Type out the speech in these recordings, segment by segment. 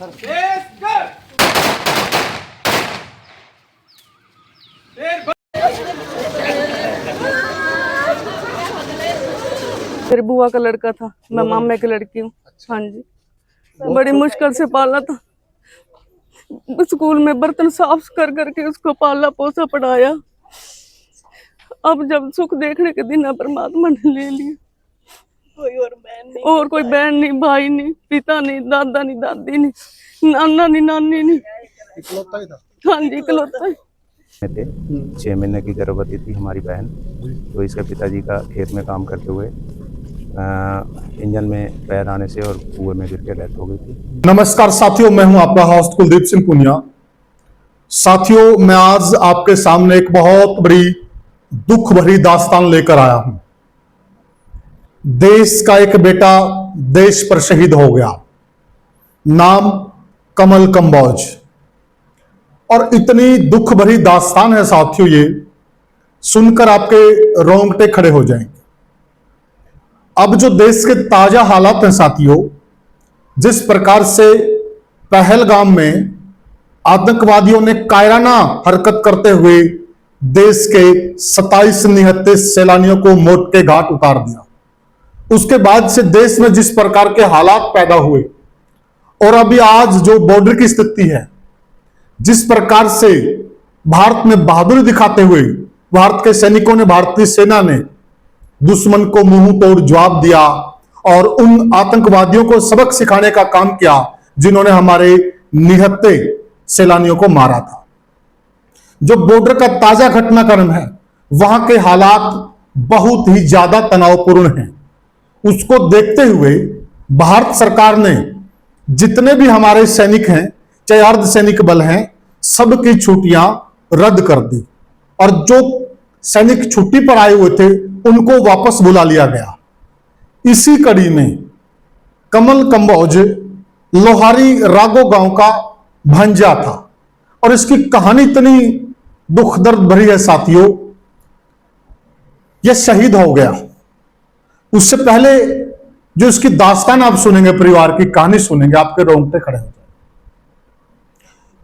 मेरी बुआ का लड़का था, मैं मामे की लड़की हूँ। हाँ जी, बड़ी मुश्किल से पाला था। स्कूल में बर्तन साफ कर करके उसको पाला पोसा पढ़ाया। अब जब सुख देखने के दिन परमात्मा ने ले लिया। और कोई बहन नहीं, भाई नहीं, पिता नहीं, दादा नहीं, दादी नहीं, नाना नहीं, नानी नहीं। इकलौता ही था। हाँ जी, इकलौता ही। 6 महीने की गर्भवती थी हमारी बहन। तो इसके पिताजी का खेत में काम करते हुए इंजन में पैर आने से और कुएं में गिर के डेथ हो गई थी। नमस्कार साथियों, मैं हूं आपका होस्ट कुलदीप सिंह पुनिया। साथियों, मैं आज आपके सामने एक बहुत बड़ी दुख भरी दास्तान लेकर आया हूं। देश का एक बेटा देश पर शहीद हो गया, नाम कमल कंबोज। और इतनी दुख भरी दास्तान है साथियों, ये सुनकर आपके रोंगटे खड़े हो जाएंगे। अब जो देश के ताजा हालात हैं साथियों, जिस प्रकार से पहलगाम में आतंकवादियों ने कायराना हरकत करते हुए देश के 27 निहत्थे सैलानियों को मौत के घाट उतार दिया, उसके बाद से देश में जिस प्रकार के हालात पैदा हुए और अभी आज जो बॉर्डर की स्थिति है, जिस प्रकार से भारत ने बहादुरी दिखाते हुए भारत के सैनिकों ने, भारतीय सेना ने दुश्मन को मुंह तोड़ जवाब दिया और उन आतंकवादियों को सबक सिखाने का काम किया जिन्होंने हमारे निहत्थे सैलानियों को मारा था। जो बॉर्डर का ताजा घटनाक्रम है, वहां के हालात बहुत ही ज्यादा तनावपूर्ण हैं। उसको देखते हुए भारत सरकार ने जितने भी हमारे सैनिक हैं, चाहे अर्धसैनिक बल हैं, सबकी छुट्टियां रद्द कर दी और जो सैनिक छुट्टी पर आए हुए थे उनको वापस बुला लिया गया। इसी कड़ी में कमल कंबोज लोहारी रागो गांव का भांजा था और इसकी कहानी इतनी दुख दर्द भरी है साथियों। यह शहीद हो गया। उससे पहले जो इसकी दास्तान आप सुनेंगे, परिवार की कहानी सुनेंगे, आपके रोंगटे खड़े हो जाएंगे।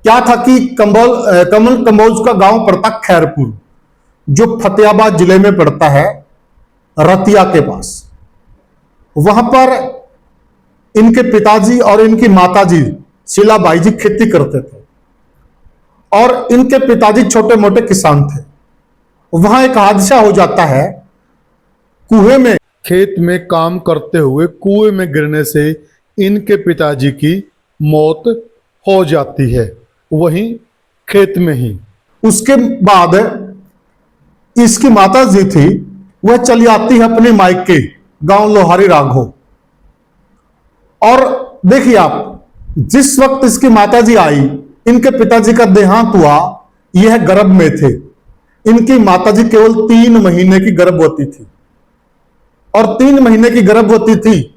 क्या था कि कमल कंबोज का गांव पड़ता खैरपुर, जो फतेहाबाद जिले में पड़ता है, रतिया के पास। वहां पर इनके पिताजी और इनकी माताजी शीलाबाई जी खेती करते थे और इनके पिताजी छोटे मोटे किसान थे। वहां एक हादसा हो जाता है, कुएं में, खेत में काम करते हुए कुएं में गिरने से इनके पिताजी की मौत हो जाती है, वहीं खेत में ही। उसके बाद इसकी माता जी थी, वह चली आती है अपने मायके गांव लोहारी राघो। और देखिए आप, जिस वक्त इसकी माता जी आई, इनके पिताजी का देहांत हुआ, यह गर्भ में थे। इनकी माता जी केवल 3 महीने की गर्भवती थी और 3 महीने की गर्भवती थी।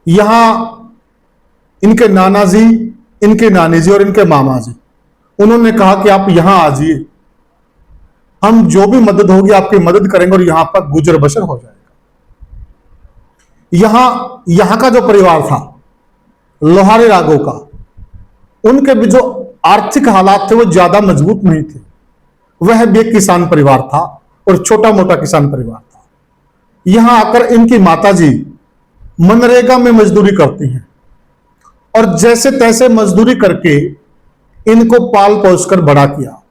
यहां इनके नाना जी, इनके नानी जी और इनके मामा जी, उन्होंने कहा कि आप यहां आ जाइए, हम जो भी मदद होगी आपकी मदद करेंगे और यहां पर गुजर बसर हो जाएगा। यहां का जो परिवार था लोहारी राघो का, उनके भी जो आर्थिक हालात थे वो ज्यादा मजबूत नहीं थे। वह भी एक किसान परिवार था और छोटा मोटा किसान परिवार था। यहां आकर इनकी माताजी मनरेगा में मजदूरी करती हैं और जैसे तैसे मजदूरी करके इनको पाल पोस कर बड़ा किया,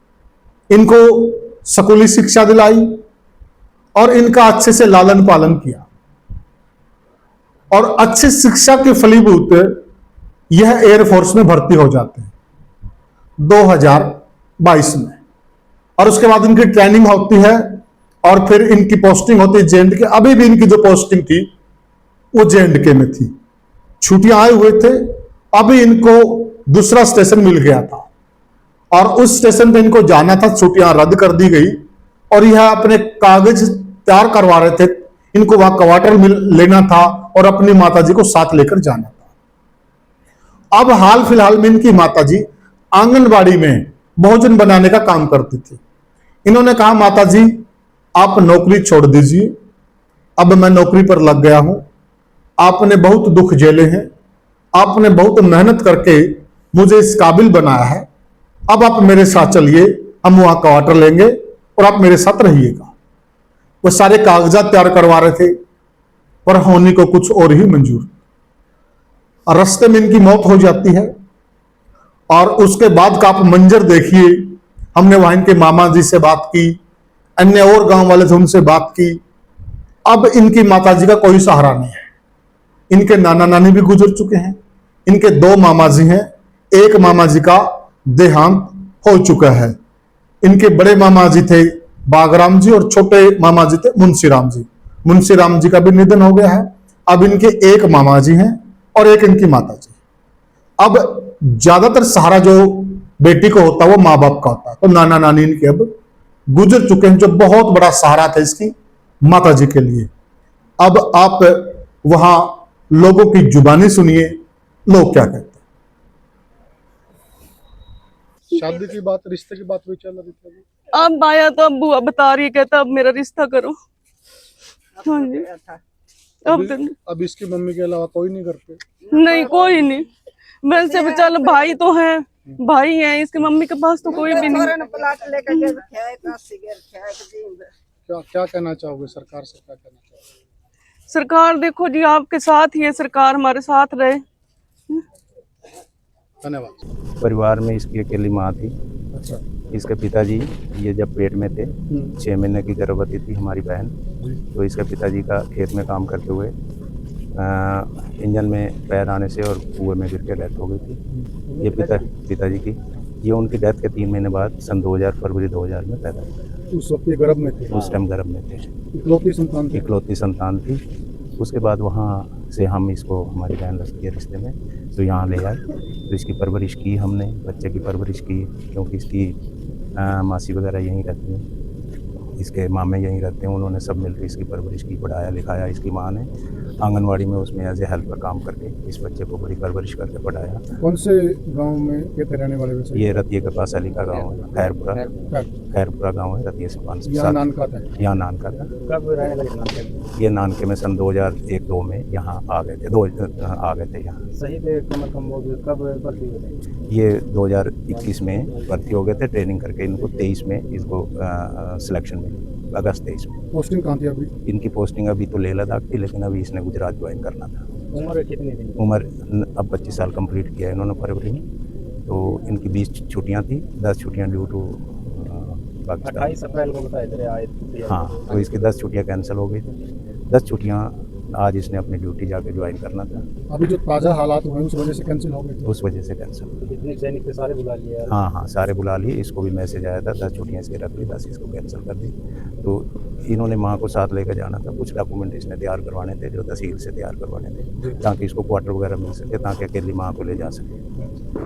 इनको स्कूली शिक्षा दिलाई और इनका अच्छे से लालन पालन किया। और अच्छी शिक्षा के फलीभूत यह एयरफोर्स में भर्ती हो जाते हैं 2022 में। और उसके बाद इनकी ट्रेनिंग होती है और फिर इनकी पोस्टिंग होती है जे.एंड.के। अभी भी इनकी जो पोस्टिंग थी वो जे.एंड.के में थी। छुट्टियां आए हुए थे, अभी इनको दूसरा स्टेशन मिल गया था और उस स्टेशन पे इनको जाना था, छुट्टियां रद्द कर दी गई और यह अपने कागज तैयार करवा रहे थे। इनको वहां क्वार्टर लेना था और अपनी माताजी को साथ लेकर जाना था। अब हाल फिलहाल में इनकी माताजी आंगनबाड़ी में भोजन बनाने का काम करती थी। इन्होंने कहा, माताजी आप नौकरी छोड़ दीजिए, अब मैं नौकरी पर लग गया हूं, आपने बहुत दुख झेले हैं, आपने बहुत मेहनत करके मुझे इस काबिल बनाया है, अब आप मेरे साथ चलिए, हम वहां क्वार्टर लेंगे और आप मेरे साथ रहिएगा। वो सारे कागजात तैयार करवा रहे थे, पर होने को कुछ और ही मंजूर। और रास्ते में इनकी मौत हो जाती है। और उसके बाद का आप मंजर देखिए। हमने वहां इनके मामा जी से बात की, अन्य और गांव वाले थे उनसे बात की। अब इनकी माताजी का कोई सहारा नहीं है। इनके नाना नानी भी गुजर चुके हैं, इनके 2 मामा जी हैं, एक मामा जी का देहांत हो चुका है। इनके बड़े मामा जी थे बागराम जी और छोटे मामा जी थे मुंशीराम जी। मुंशीराम जी का भी निधन हो गया है। अब इनके एक मामा जी हैं और एक इनकी माता जी। अब ज्यादातर सहारा जो बेटी को होता है वो माँ बाप का होता है, तो नाना नानी इनके अब गुजर चुके हैं, जो बहुत बड़ा सहारा था इसकी माता जी के लिए। अब आप वहां लोगों की जुबानी सुनिए, लोग क्या कहते हैं। शादी की बात, रिश्ते की बात भी चल रही थी। अब आया तो अब बुआ बता रही है, कहता अब मेरा रिश्ता करो। हाँ जी। अब इसकी मम्मी के अलावा कोई नहीं करते? नहीं, कोई नहीं। वैसे भी चल भाई तो है, भाई है, इसकी मम्मी के पास तो कोई भी नहीं। क्या कहना चाहोगे सरकार से, क्या कहना चाहोगे? सरकार देखो जी, आपके साथ ही है, सरकार हमारे साथ रहे। धन्यवाद। परिवार में इसकी अकेली माँ थी। अच्छा। इसके पिताजी ये जब पेट में थे 6 महीने की गर्भवती थी हमारी बहन, तो इसके पिताजी का खेत में काम करते हुए इंजन में पैर आने से और कुएं में गिर के डेथ हो गई थी। ये पिताजी की, ये उनकी डेथ के 3 महीने बाद सन 2000 फरवरी 2000 में पैदा हुआ। उस वक्त ये गर्भ में थे? उस टाइम गर्भ में थे। इकलौती संतान थी। उसके बाद वहाँ से हम इसको हमारी बहन के रिश्ते में तो यहाँ ले आए, तो इसकी परवरिश की हमने, बच्चे की परवरिश की, क्योंकि इसकी मासी वगैरह यहीं रहती हैं, इसके मामे यहीं रहते हैं, उन्होंने सब मिलकर इसकी परवरिश की, पढ़ाया लिखाया। इसकी माँ ने आंगनवाड़ी में उसमें एज ए हेल्पर काम करके इस बच्चे को बड़ी परवरिश करके पढ़ाया। कौन से गांव में कहते रहने वाले? ये रतिये के पास अली का गाँव है, खैरपुरा गाँव है, रतिये से 5 यहाँ नानका था। यहाँ नानका था। कब रहने लगे? ये नानके में सन 2001-2 में यहाँ आ गए थे यहाँ। कब भर्ती हुए? ये 2021 में भर्ती हो गए थे, ट्रेनिंग करके इनको 23 में इसको सिलेक्शन मिली, अगस्त 23 में। पोस्टिंग कहाँ थी अभी? इनकी पोस्टिंग अभी तो लेह लद्दाख थी, लेकिन अभी इसने गुजरात ज्वाइन करना था। उम्र कितनी थी? उम्र अब 25 साल कंप्लीट किया इन्होंने फरवरी में। तो इनकी 20 छुट्टियाँ थी, 10 छुट्टियाँ ड्यू टू पाकिस्तान। 28 अप्रैल को बताए थे आए। हाँ, तो इसकी 10 छुट्टियाँ कैंसिल हो गई थी। 10 छुट्टियाँ आज इसने अपनी ड्यूटी जाके ज्वाइन करना था। अभी जो ताज़ा हालात हुए उस वजह से कैंसिल हो गए? उस वजह से कैंसिल। जितने सैनिक थे सारे बुला लिए? हाँ, सारे बुला लिए। इसको भी मैसेज आया था, 10 छुट्टियाँ इसकी रख ली, 10 इसको कैंसिल कर दी। तो इन्होंने माँ को साथ लेकर जाना था, कुछ डॉक्यूमेंट इसने तैयार करवाने थे, जो तहसील से तैयार करवाने थे, ताकि इसको क्वार्टर वगैरह मिल सके, ताकि अकेली माँ को ले जा सके।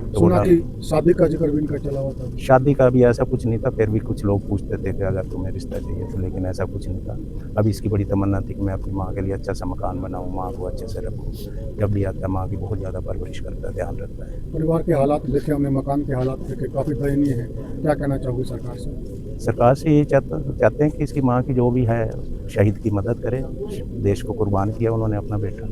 तो सुना कि शादी का जिक्र भी इनका चला हुआ था? शादी का भी ऐसा कुछ नहीं था, फिर भी कुछ लोग पूछते थे कि अगर तुम्हें रिश्ता चाहिए तो, लेकिन ऐसा कुछ नहीं था। अब इसकी बड़ी तमन्ना थी कि मैं अपनी माँ के लिए अच्छा सा मकान बनाऊँ, माँ को अच्छे से रखूँ। जब भी आता है माँ की बहुत ज़्यादा परवरिश करता है, ध्यान रखता है। परिवार के हालात देखे हमने, मकान के हालात देखे, काफ़ी दयनीय है। क्या कहना चाहोगे सरकार से? सरकार से ये चाहते हैं कि इसकी माँ की जो भी है शहीद की मदद करे। देश को कुर्बान किया उन्होंने अपना बेटा,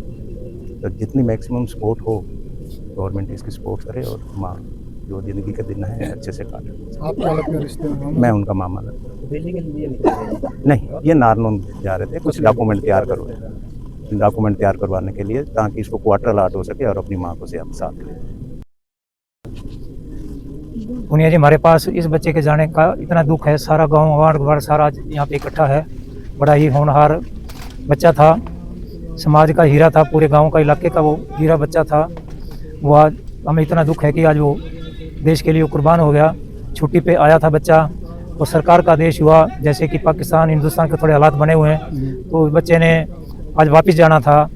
तो जितनी मैक्सिमम सपोर्ट हो गवर्नमेंट इसकी सपोर्ट करे, और माँ जो ज़िंदगी के दिन है अच्छे से काटे। आप क्या लगते हैं रिश्ते में? मैं उनका मामा लगता हूँ। दिल्ली के लिए नहीं, ये नारनौल जा रहे थे, कुछ डॉक्यूमेंट तैयार करवाने के लिए, ताकि इसको क्वार्टर अलाट हो सके और अपनी माँ को से साथ ले। पुनिया जी, हमारे पास इस बच्चे के जाने का इतना दुख है। सारा गांव वार्ड सारा यहाँ पे इकट्ठा है। बड़ा ही होनहार बच्चा था, समाज का हीरा था, पूरे गांव का, इलाके का वो हीरा बच्चा था। वो आज हमें इतना दुख है कि आज वो देश के लिए कुर्बान हो गया। छुट्टी पे आया था बच्चा, और सरकार का आदेश हुआ, जैसे कि पाकिस्तान हिंदुस्तान के थोड़े हालात बने हुए हैं, तो बच्चे ने आज वापस जाना था।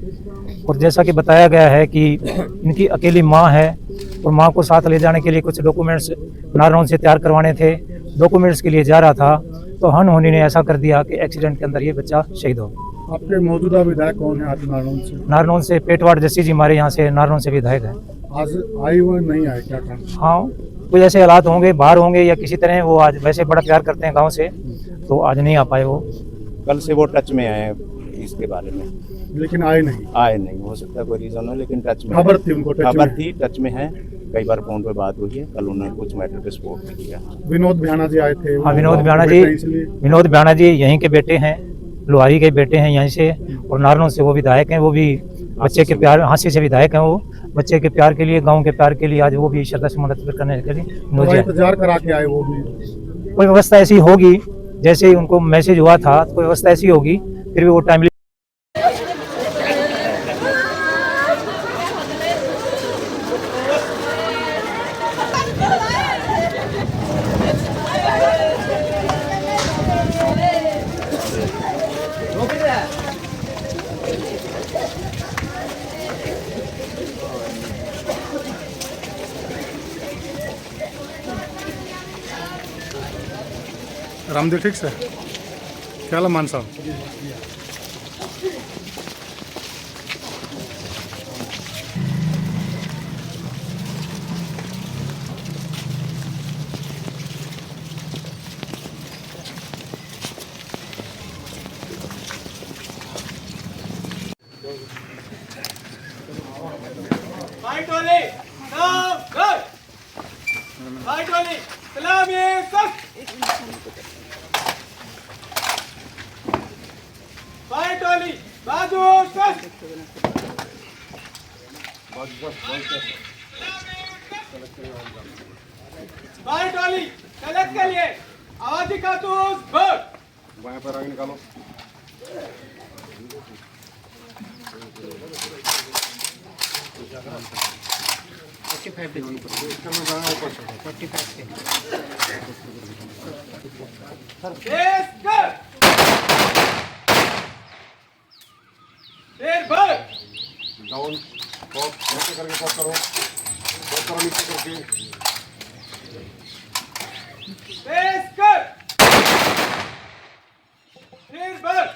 और जैसा कि बताया गया है कि इनकी अकेली माँ है, और माँ को साथ ले जाने के लिए कुछ डॉक्यूमेंट्स नारनौल से तैयार करवाने थे। डॉक्यूमेंट्स के लिए जा रहा था, तो अनहोनी ने ऐसा कर दिया कि एक्सीडेंट के अंदर ये बच्चा शहीद हो गया। आपके मौजूदा विधायक कौन है आज नारनौल से? नारनौल से पेटवाड़ जस्सी जी हमारे यहाँ से नारनौल से विधायक है। आज आए हुए नहीं आए, क्या कारण? हाँ, कुछ ऐसे हालात होंगे, बाहर होंगे या किसी तरह। वो आज वैसे बड़ा प्यार करते हैं गांव से, तो आज नहीं आ पाए वो। कल से वो टच में आए, थी इसके बारे में, लेकिन आए नहीं। आए नहीं, हो सकता है कोई रीजन हो, लेकिन टच में खबर थी उनको, टच खबर में। थी, टच में है, कई बार फोन पे बात हुई है, कल उन्होंने कुछ मैटर पे सपोर्ट भी किया। विनोद भ्याना जी आए थे। हाँ, विनोद वो भ्याना बेटे जी, इसलिए विनोद भ्याना जी यहीं के बेटे हैं, लोहारी के बेटे हैं यहीं से, और नारनौल से वो विधायक हैं। वो भी बच्चे के प्यार, हाँसी से विधायक हैं, वो बच्चे के प्यार के लिए, गांव के प्यार के लिए आज वो भी श्रद्धासुमन अर्पित करने के लिए विनोद थोड़ा जी आए। इंतजार करा के आए वो भी। कोई व्यवस्था ऐसी होगी, जैसे ही उनको मैसेज हुआ था, कोई व्यवस्था ऐसी होगी, फिर भी वो टाइमली। रामदेव ठीक से क्या मान साहब। फाइट वाले नाम गए, फाइट वाले सलाम ये सब, फाइट वाली बाजू सब, फाइट वाली कलेक्ट के लिए आवाज का तो बट बाएं पर आगे निकालो। यस कर देर बट डाउन टॉप नीचे करके टॉप करो, टॉप करो नीचे करके। यस कर देर बट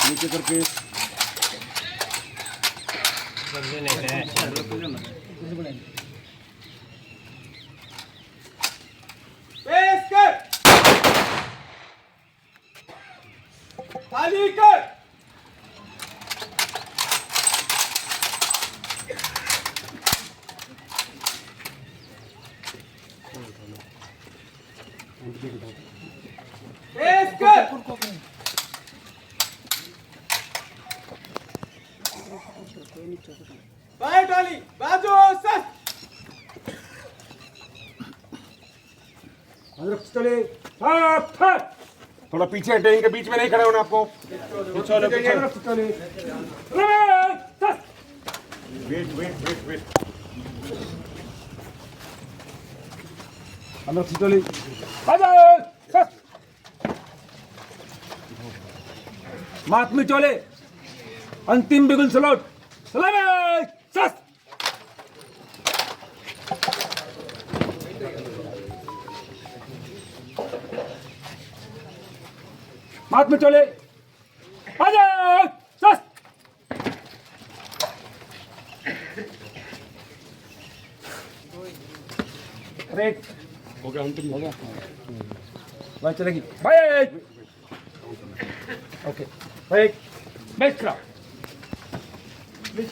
नीचे करके यस कर खाली कर यस कर फाइट वाली बाजू सस थोड़ा पीछे हटे, इनके बीच में नहीं खड़े होना आपको। वेट वेट वेट वेट अंदर खिंचोली मात में चोले अंतिम बिगुल सलोट सलाम सस मात में चोले आजा सस रेट हो गया, अंतिम हो गया। भाई चलेगी भाई ओके भाई बेस्ट प्लीज